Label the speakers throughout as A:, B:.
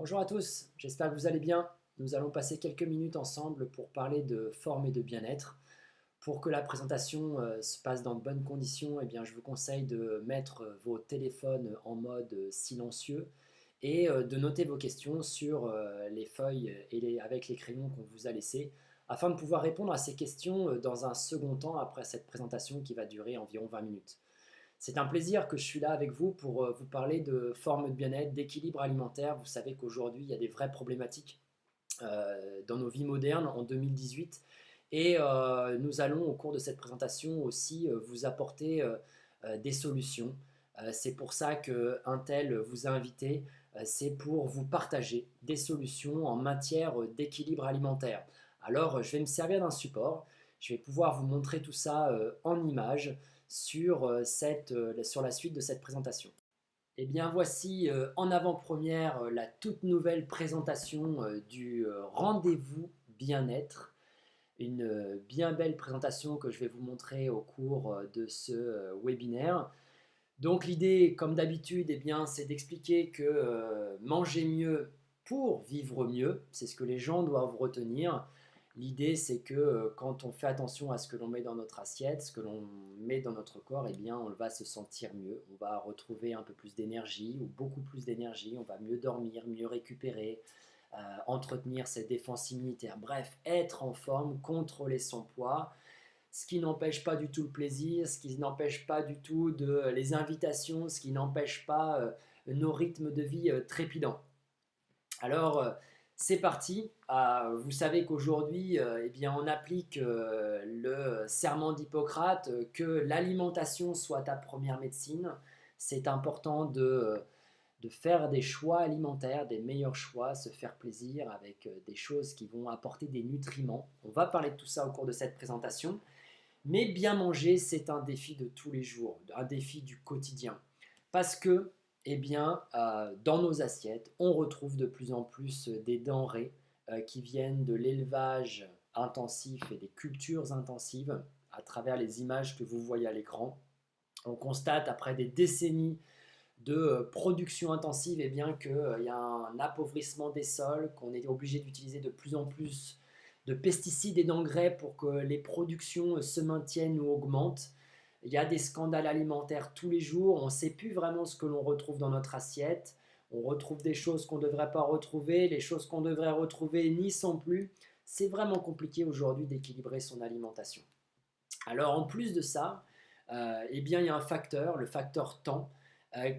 A: Bonjour à tous, j'espère que vous allez bien. Nous allons passer quelques minutes ensemble pour parler de forme et de bien-être. Pour que la présentation se passe dans de bonnes conditions, je vous conseille de mettre vos téléphones en mode silencieux et de noter vos questions sur les feuilles avec les crayons qu'on vous a laissés afin de pouvoir répondre à ces questions dans un second temps après cette présentation qui va durer environ 20 minutes. C'est un plaisir que je suis là avec vous pour vous parler de forme de bien-être, d'équilibre alimentaire. Vous savez qu'aujourd'hui, il y a des vraies problématiques dans nos vies modernes en 2018. Et nous allons, au cours de cette présentation, aussi vous apporter des solutions. C'est pour ça qu'un tel vous a invité. C'est pour vous partager des solutions en matière d'équilibre alimentaire. Alors, je vais me servir d'un support. Je vais pouvoir vous montrer tout ça en images sur la suite de cette présentation. Eh bien, voici en avant-première la toute nouvelle présentation du rendez-vous bien-être. Une bien belle présentation que je vais vous montrer au cours de ce webinaire. Donc l'idée, comme d'habitude, c'est d'expliquer que manger mieux pour vivre mieux, c'est ce que les gens doivent retenir. L'idée, c'est que quand on fait attention à ce que l'on met dans notre assiette, ce que l'on met dans notre corps, on va se sentir mieux. On va retrouver un peu plus d'énergie ou beaucoup plus d'énergie. On va mieux dormir, mieux récupérer, entretenir ses défenses immunitaires. Bref, être en forme, contrôler son poids, ce qui n'empêche pas du tout le plaisir, ce qui n'empêche pas du tout les invitations, ce qui n'empêche pas nos rythmes de vie trépidants. Alors, c'est parti. Vous savez qu'aujourd'hui, on applique le serment d'Hippocrate, que l'alimentation soit ta première médecine. C'est important de faire des choix alimentaires, des meilleurs choix, se faire plaisir avec des choses qui vont apporter des nutriments. On va parler de tout ça au cours de cette présentation. Mais bien manger, c'est un défi de tous les jours, un défi du quotidien. Parce que, dans nos assiettes, on retrouve de plus en plus des denrées qui viennent de l'élevage intensif et des cultures intensives à travers les images que vous voyez à l'écran. On constate après des décennies de production intensive qu'il y a un appauvrissement des sols, qu'on est obligé d'utiliser de plus en plus de pesticides et d'engrais pour que les productions se maintiennent ou augmentent. Il y a des scandales alimentaires tous les jours, on ne sait plus vraiment ce que l'on retrouve dans notre assiette, on retrouve des choses qu'on ne devrait pas retrouver, les choses qu'on devrait retrouver n'y sont plus. C'est vraiment compliqué aujourd'hui d'équilibrer son alimentation. Alors en plus de ça, il y a un facteur, le facteur temps,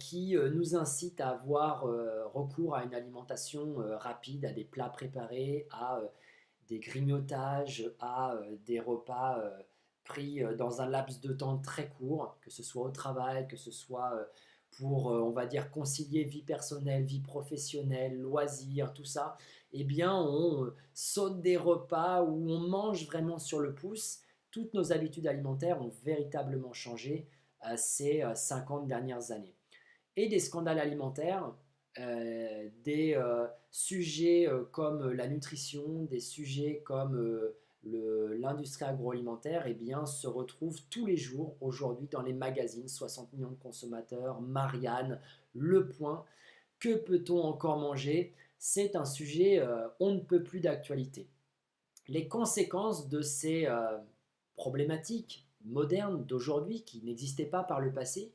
A: qui nous incite à avoir recours à une alimentation rapide, à des plats préparés, à des grignotages, à des repas pris dans un laps de temps très court, que ce soit au travail, que ce soit pour, on va dire, concilier vie personnelle, vie professionnelle, loisirs, tout ça. On saute des repas où on mange vraiment sur le pouce. Toutes nos habitudes alimentaires ont véritablement changé ces 50 dernières années. Et des scandales alimentaires, des sujets comme la nutrition, des sujets comme l'industrie agroalimentaire, se retrouvent tous les jours aujourd'hui dans les magazines. 60 millions de consommateurs, Marianne, Le Point. Que peut-on encore manger? C'est un sujet on ne peut plus d'actualité. Les conséquences de ces problématiques modernes d'aujourd'hui qui n'existaient pas par le passé,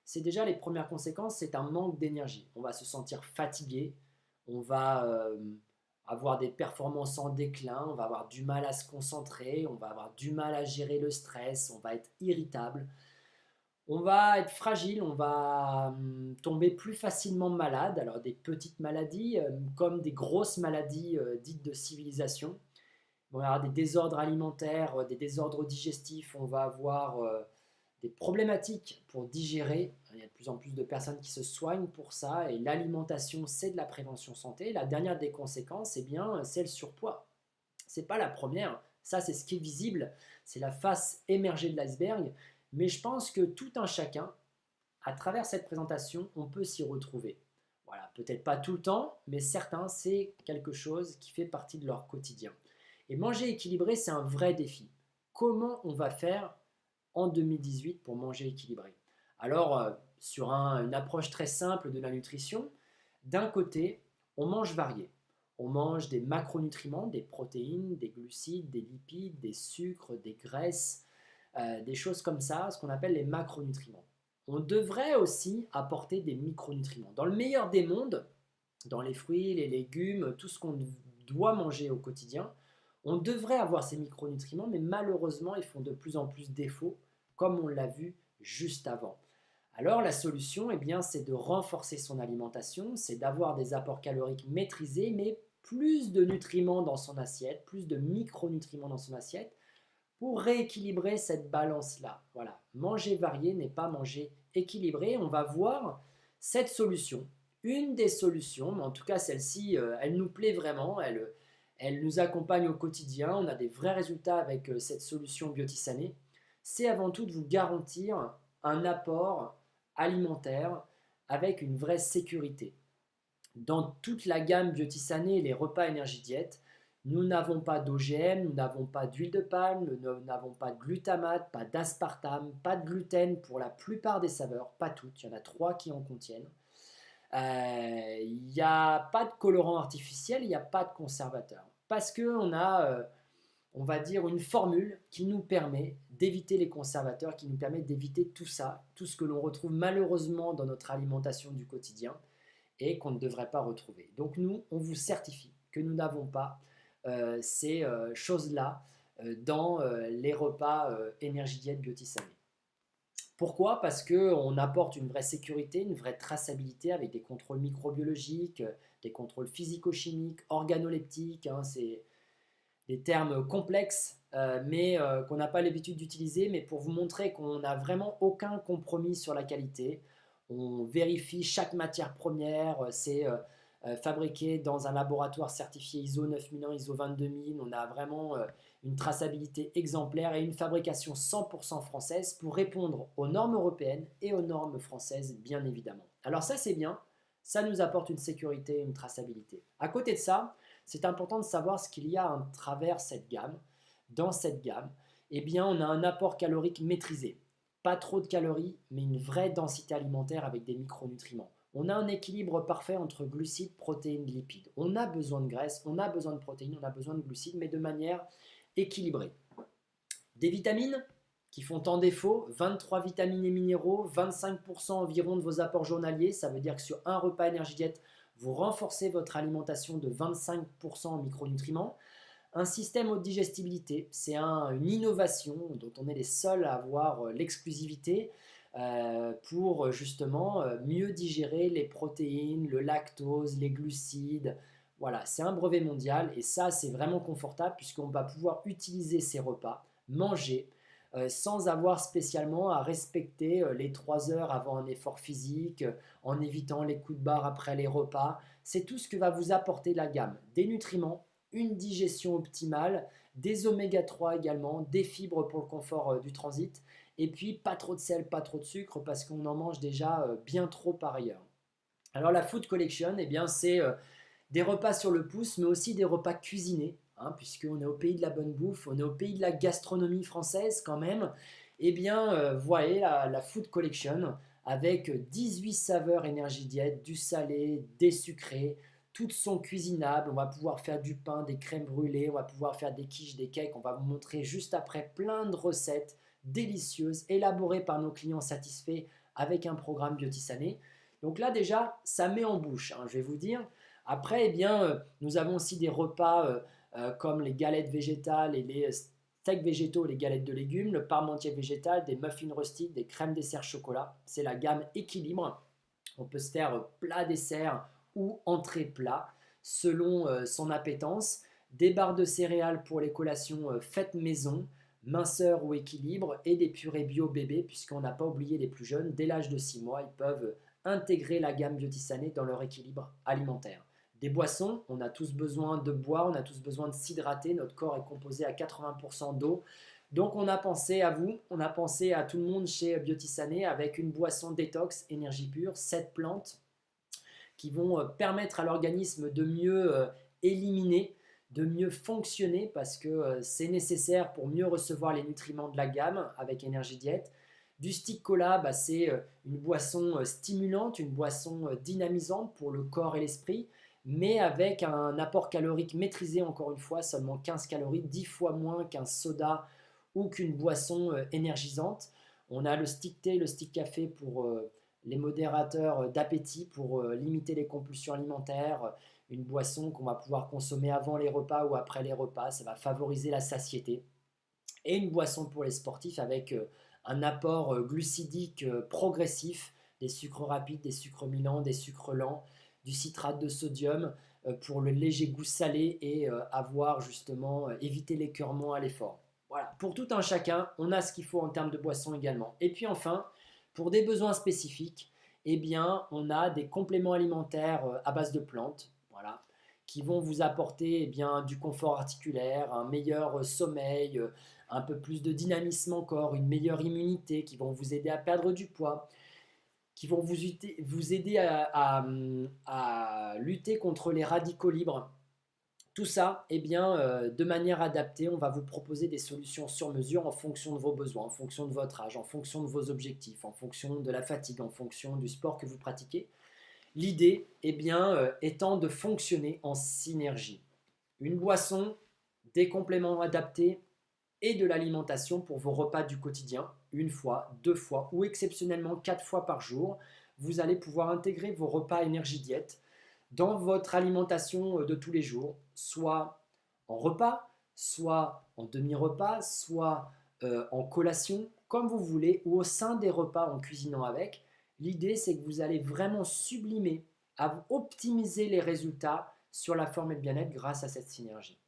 A: c'est déjà les premières conséquences, c'est un manque d'énergie. On va se sentir fatigué, on va avoir des performances en déclin, on va avoir du mal à se concentrer, on va avoir du mal à gérer le stress, on va être irritable, on va être fragile, on va tomber plus facilement malade. Alors des petites maladies comme des grosses maladies dites de civilisation. On va avoir des désordres alimentaires, des désordres digestifs, on va avoir des problématiques pour digérer. Il y a de plus en plus de personnes qui se soignent pour ça et l'alimentation, c'est de la prévention santé. La dernière des conséquences, c'est le surpoids. C'est pas la première, ça c'est ce qui est visible, c'est la face émergée de l'iceberg, mais je pense que tout un chacun, à travers cette présentation, on peut s'y retrouver. Voilà, peut-être pas tout le temps, mais certains, c'est quelque chose qui fait partie de leur quotidien. Et manger équilibré, c'est un vrai défi. Comment on va faire en 2018 pour manger équilibré? Alors, sur une approche très simple de la nutrition, d'un côté, On mange varié. On mange des macronutriments, des protéines, des glucides, des lipides, des sucres, des graisses, des choses comme ça, ce qu'on appelle les macronutriments. On devrait aussi apporter des micronutriments. Dans le meilleur des mondes, dans les fruits, les légumes, tout ce qu'on doit manger au quotidien, on devrait avoir ces micronutriments, mais malheureusement, ils font de plus en plus défaut, comme on l'a vu juste avant. Alors la solution, eh bien, c'est de renforcer son alimentation, c'est d'avoir des apports caloriques maîtrisés, mais plus de nutriments dans son assiette, plus de micronutriments dans son assiette, pour rééquilibrer cette balance-là. Voilà, manger varié n'est pas manger équilibré. On va voir cette solution, une des solutions, mais en tout cas celle-ci, elle nous plaît vraiment, elle nous accompagne au quotidien, on a des vrais résultats avec cette solution Biotisané. C'est avant tout de vous garantir un apport alimentaire avec une vraie sécurité. Dans toute la gamme Biotisané et les repas énergie diète, nous n'avons pas d'OGM, nous n'avons pas d'huile de palme, nous n'avons pas de glutamate, pas d'aspartame, pas de gluten pour la plupart des saveurs, pas toutes, il y en a 3 qui en contiennent. Il n'y a pas de colorant artificiel, il n'y a pas de conservateur. Parce qu'on a, on va dire, une formule qui nous permet d'éviter les conservateurs, qui nous permet d'éviter tout ça, tout ce que l'on retrouve malheureusement dans notre alimentation du quotidien et qu'on ne devrait pas retrouver. Donc nous, on vous certifie que nous n'avons pas ces choses-là dans les repas énergie diète Biotisané. Pourquoi? Parce qu'on apporte une vraie sécurité, une vraie traçabilité avec des contrôles microbiologiques, des contrôles physico-chimiques, organoleptiques, hein, c'est des termes complexes, mais qu'on n'a pas l'habitude d'utiliser, mais pour vous montrer qu'on n'a vraiment aucun compromis sur la qualité. On vérifie chaque matière première, c'est fabriqué dans un laboratoire certifié ISO 9001, ISO 22000. On a vraiment une traçabilité exemplaire et une fabrication 100% française pour répondre aux normes européennes et aux normes françaises, bien évidemment. Alors ça, c'est bien, ça nous apporte une sécurité et une traçabilité. À côté de ça, c'est important de savoir ce qu'il y a à travers cette gamme. Dans cette gamme, eh bien, on a un apport calorique maîtrisé. Pas trop de calories, mais une vraie densité alimentaire avec des micronutriments. On a un équilibre parfait entre glucides, protéines, lipides. On a besoin de graisse, on a besoin de protéines, on a besoin de glucides, mais de manière équilibrée. Des vitamines qui font en défaut, 23 vitamines et minéraux, 25% environ de vos apports journaliers. Ça veut dire que sur un repas énergie diète, vous renforcez votre alimentation de 25% en micronutriments. Un système haute digestibilité, c'est une innovation dont on est les seuls à avoir l'exclusivité pour justement mieux digérer les protéines, le lactose, les glucides. Voilà, c'est un brevet mondial et ça c'est vraiment confortable puisqu'on va pouvoir utiliser ces repas, manger sans avoir spécialement à respecter les 3 heures avant un effort physique, en évitant les coups de barre après les repas. C'est tout ce que va vous apporter la gamme. Des nutriments, une digestion optimale, des oméga 3 également, des fibres pour le confort du transit, et puis pas trop de sel, pas trop de sucre parce qu'on en mange déjà bien trop par ailleurs. Alors la Food Collection, eh bien, c'est des repas sur le pouce, mais aussi des repas cuisinés, hein, puisqu'on est au pays de la bonne bouffe, on est au pays de la gastronomie française quand même. Eh bien, voilà la Food Collection avec 18 saveurs énergie diète, du salé, des sucrés, toutes sont cuisinables. On va pouvoir faire du pain, des crèmes brûlées, on va pouvoir faire des quiches, des cakes. On va vous montrer juste après plein de recettes délicieuses, élaborées par nos clients satisfaits avec un programme Biotisané. Donc là déjà, ça met en bouche, hein, je vais vous dire. Après, eh bien, nous avons aussi des repas comme les galettes végétales et les steaks végétaux, les galettes de légumes, le parmentier végétal, des muffins rustiques, des crèmes dessert chocolat. C'est la gamme équilibre. On peut se faire plat dessert ou entrée plat selon son appétence. Des barres de céréales pour les collations faites maison, minceur ou équilibre, et des purées bio bébés, puisqu'on n'a pas oublié les plus jeunes, dès l'âge de 6 mois, ils peuvent intégrer la gamme Biotisané dans leur équilibre alimentaire. Des boissons, on a tous besoin de boire, on a tous besoin de s'hydrater, notre corps est composé à 80% d'eau. Donc on a pensé à vous, on a pensé à tout le monde chez Biotisané avec une boisson détox, énergie pure, 7 plantes qui vont permettre à l'organisme de mieux éliminer, de mieux fonctionner parce que c'est nécessaire pour mieux recevoir les nutriments de la gamme avec énergie diète. Du stick cola, bah, c'est une boisson stimulante, une boisson dynamisante pour le corps et l'esprit, mais avec un apport calorique maîtrisé, encore une fois, seulement 15 calories, 10 fois moins qu'un soda ou qu'une boisson énergisante. On a le stick thé, le stick café pour les modérateurs d'appétit, pour limiter les compulsions alimentaires, une boisson qu'on va pouvoir consommer avant les repas ou après les repas, ça va favoriser la satiété. Et une boisson pour les sportifs avec un apport glucidique progressif, des sucres rapides, des sucres mi-lents, des sucres lents, du citrate de sodium pour le léger goût salé et avoir justement éviter l'écœurement à l'effort. Voilà, pour tout un chacun, on a ce qu'il faut en termes de boisson également. Et puis enfin, pour des besoins spécifiques, eh bien, on a des compléments alimentaires à base de plantes, voilà, qui vont vous apporter eh bien, du confort articulaire, un meilleur sommeil, un peu plus de dynamisme encore, une meilleure immunité, qui vont vous aider à perdre du poids, qui vont vous aider à lutter contre les radicaux libres. Tout ça, eh bien, de manière adaptée, on va vous proposer des solutions sur mesure en fonction de vos besoins, en fonction de votre âge, en fonction de vos objectifs, en fonction de la fatigue, en fonction du sport que vous pratiquez. L'idée, eh bien, étant de fonctionner en synergie. Une boisson, des compléments adaptés et de l'alimentation pour vos repas du quotidien, une fois, deux fois ou exceptionnellement quatre fois par jour. Vous allez pouvoir intégrer vos repas énergie diète dans votre alimentation de tous les jours, soit en repas, soit en demi-repas, soit en collation, comme vous voulez, ou au sein des repas en cuisinant avec. L'idée, c'est que vous allez vraiment sublimer, à optimiser les résultats sur la forme et le bien-être grâce à cette synergie.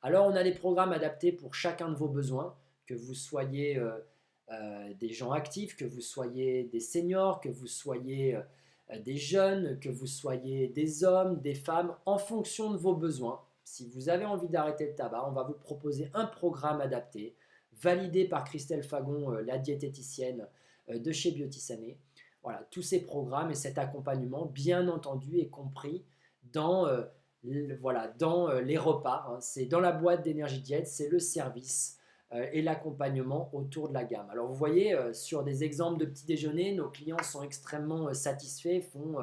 A: Alors, on a des programmes adaptés pour chacun de vos besoins, que vous soyez des gens actifs, que vous soyez des seniors, que vous soyez des jeunes, que vous soyez des hommes, des femmes, en fonction de vos besoins. Si vous avez envie d'arrêter le tabac, on va vous proposer un programme adapté, validé par Christelle Fagon, la diététicienne de chez Biotisané. Voilà, tous ces programmes et cet accompagnement, bien entendu, est compris dans voilà, dans les repas, hein. C'est dans la boîte d'énergie diète, c'est le service et l'accompagnement autour de la gamme. Alors vous voyez, sur des exemples de petit déjeuner, nos clients sont extrêmement satisfaits, font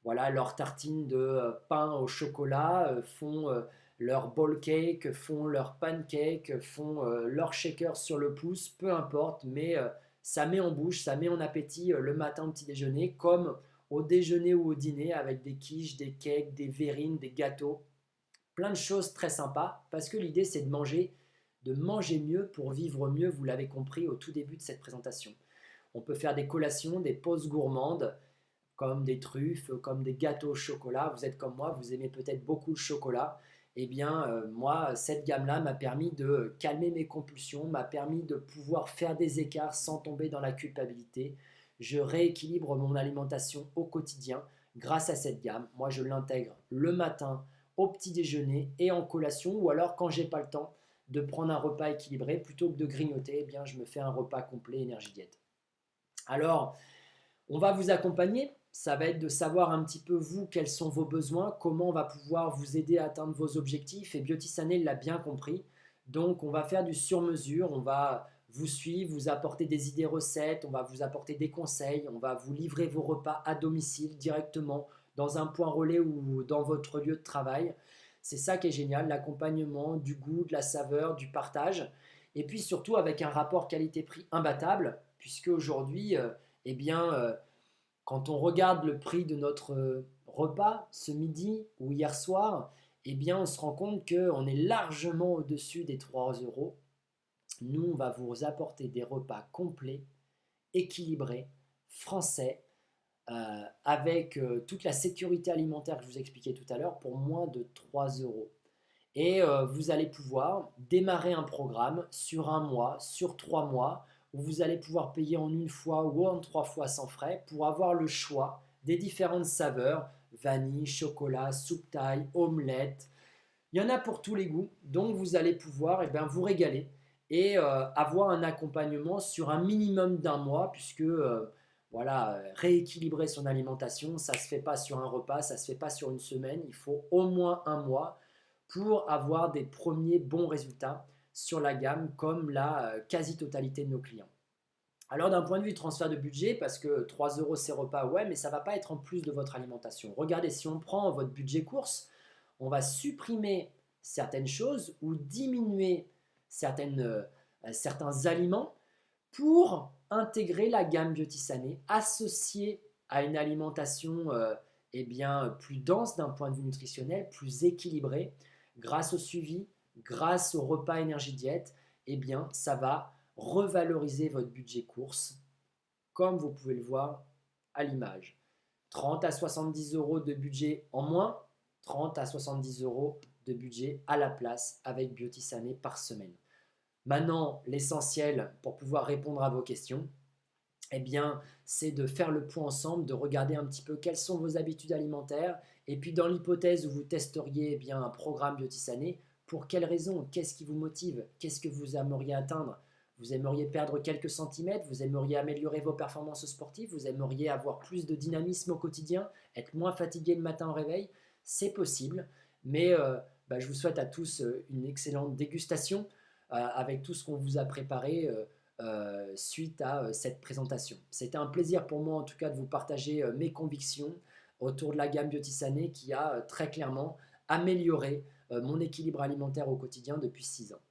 A: voilà, leur tartine de pain au chocolat, font leur bowl cake, font leur pancake, font leur shaker sur le pouce, peu importe, mais ça met en bouche, ça met en appétit le matin au petit déjeuner, comme au déjeuner ou au dîner avec des quiches, des cakes, des verrines, des gâteaux, plein de choses très sympas parce que l'idée c'est de manger mieux pour vivre mieux, vous l'avez compris au tout début de cette présentation. On peut faire des collations, des pauses gourmandes comme des truffes, comme des gâteaux au chocolat. Vous êtes comme moi, vous aimez peut-être beaucoup le chocolat. Eh bien, moi, cette gamme-là m'a permis de calmer mes compulsions, m'a permis de pouvoir faire des écarts sans tomber dans la culpabilité. Je rééquilibre mon alimentation au quotidien grâce à cette gamme. Moi, je l'intègre le matin, au petit déjeuner et en collation, ou alors quand j'ai pas le temps de prendre un repas équilibré, plutôt que de grignoter, eh bien, je me fais un repas complet énergie diète. Alors, on va vous accompagner. Ça va être de savoir un petit peu vous, quels sont vos besoins, comment on va pouvoir vous aider à atteindre vos objectifs. Et Biotisané l'a bien compris. Donc, on va faire du sur-mesure. On va vous suivre, vous apporter des idées recettes, on va vous apporter des conseils, on va vous livrer vos repas à domicile directement dans un point relais ou dans votre lieu de travail. C'est ça qui est génial, l'accompagnement, du goût, de la saveur, du partage. Et puis surtout avec un rapport qualité-prix imbattable, puisque aujourd'hui, eh bien, quand on regarde le prix de notre repas ce midi ou hier soir, eh bien, on se rend compte qu'on est largement au-dessus des 3 euros. Nous, on va vous apporter des repas complets, équilibrés, français, avec toute la sécurité alimentaire que je vous expliquais tout à l'heure pour moins de 3 euros. Et vous allez pouvoir démarrer un programme sur un mois, sur 3 mois, où vous allez pouvoir payer en une fois ou en 3 fois sans frais pour avoir le choix des différentes saveurs, vanille, chocolat, soupe thaï, omelette. Il y en a pour tous les goûts, donc vous allez pouvoir vous régaler et avoir un accompagnement sur un minimum d'un mois, puisque voilà, rééquilibrer son alimentation, ça ne se fait pas sur un repas, ça ne se fait pas sur une semaine, il faut au moins un mois pour avoir des premiers bons résultats sur la gamme, comme la quasi-totalité de nos clients. Alors d'un point de vue transfert de budget, parce que 3 euros c'est repas, ouais, mais ça ne va pas être en plus de votre alimentation. Regardez, si on prend votre budget course, on va supprimer certaines choses ou diminuer certains aliments pour intégrer la gamme Biotissané associée à une alimentation plus dense d'un point de vue nutritionnel, plus équilibrée, grâce au suivi, grâce au repas énergie diète, ça va revaloriser votre budget course, comme vous pouvez le voir à l'image. 30 à 70 euros de budget en moins, 30 à 70 euros de budget à la place avec Biotissané par semaine. Maintenant, l'essentiel pour pouvoir répondre à vos questions, c'est de faire le point ensemble, de regarder un petit peu quelles sont vos habitudes alimentaires, et puis dans l'hypothèse où vous testeriez un programme Biotissané, pour quelles raisons? Qu'est-ce qui vous motive? Qu'est-ce que vous aimeriez atteindre? Vous aimeriez perdre quelques centimètres? Vous aimeriez améliorer vos performances sportives? Vous aimeriez avoir plus de dynamisme au quotidien? Être moins fatigué le matin au réveil? C'est possible, mais je vous souhaite à tous une excellente dégustation avec tout ce qu'on vous a préparé suite à cette présentation. C'était un plaisir pour moi en tout cas de vous partager mes convictions autour de la gamme Biotissané qui a très clairement amélioré mon équilibre alimentaire au quotidien depuis 6 ans.